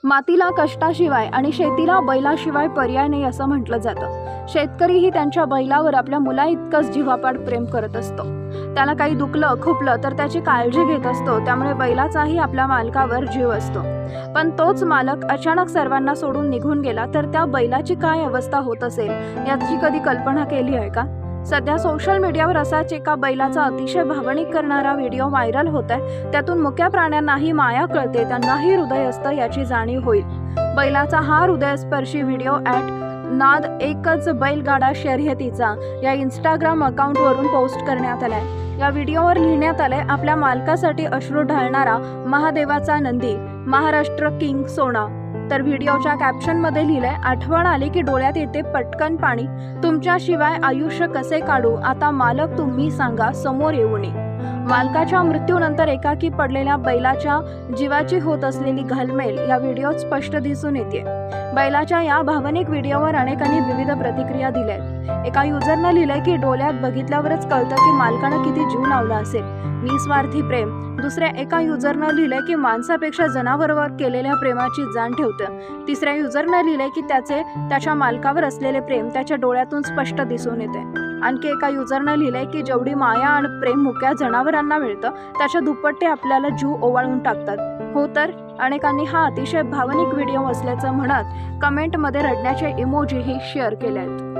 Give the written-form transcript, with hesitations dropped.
मातीला कष्टाशिवाय आणि शेतीला बैलाशिवाय पर्याय नाही असं म्हटलं जातं। शेतकरीही त्यांच्या बैलावर आपल्या मुलाइतकंच जीवापाड प्रेम करत असतो। त्याला काही दुखलं खुपलं तर त्याची काळजी घेत असतो। त्यामुळे बैलाचाही आपल्या मालकावर जीव असतो। पण तोच मालक अचानक सर्वांना सोडून निघून गेला तर त्या बैलाची काय अवस्था होत असेल याची कधी कल्पना केली आहे का? सध्या सोशल मीडियावर असाच एका बैलाचा अतिशय भावनिक करणारा व्हिडिओ व्हायरल होत आहे। त्यातून मुक्या प्राण्यांनाही माया कळते, त्यांनाही हृदय असतं याची जाणीव होईल। बैलाचा हा हृदयस्पर्शी व्हिडिओ @नाद एकच बैलगाडा शर्यतीचा या इंस्टाग्राम अकाउंटवरून पोस्ट करण्यात आलाय। या व्हिडिओवर लिहिण्यात आलंय, आपल्या मालकासाठी अश्रू ढाळणारा महादेवाचा नंदी, महाराष्ट्र किंग सोना। तर व्हिडिओच्या कॅप्शनमध्ये लिहिलंय, आठवण आली की डोळ्यात येते पटकन पाणी, तुमच्याशिवाय आयुष्य कसे काढू, आता मालक तुम्ही सांगा समोर येऊनी। मालकाच्या मृत्यूनंतर एकाकी पडलेल्या बैलाच्या जीवाची होत असलेली घालमेल या व्हिडिओत स्पष्ट दिसून येते। बैलाच्या या भावनिक व्हिडिओवर अनेकांनी विविध प्रतिक्रिया दिल्यात। एका युजरनं लिहिलंय की डोळ्यात बघितल्यावरच कळतं की मालकानं किती जीव लावला असेल, निस्वार्थी प्रेम। दुसऱ्या एका युजरनं लिहिलंय की माणसापेक्षा जनावरांवर केलेल्या प्रेमाची जाण ठेवतं। तिसऱ्या युजरनं लिहिलंय की त्याच्या मालकावर असलेले प्रेम त्याच्या डोळ्यातून स्पष्ट दिसून येते। आणखी एका युजरनं लिहिलंय की जेवढी माया आणि प्रेम मुक्या जनावरांना मिळतं त्याच्या दुप्पट ते आपल्याला जीव ओवाळून टाकतात। हो तर अनेकांनी हा अतिशय भावनिक व्हिडिओ असल्याचं म्हणत कमेंटमध्ये रडण्याचे इमोजीही शेअर केले आहेत।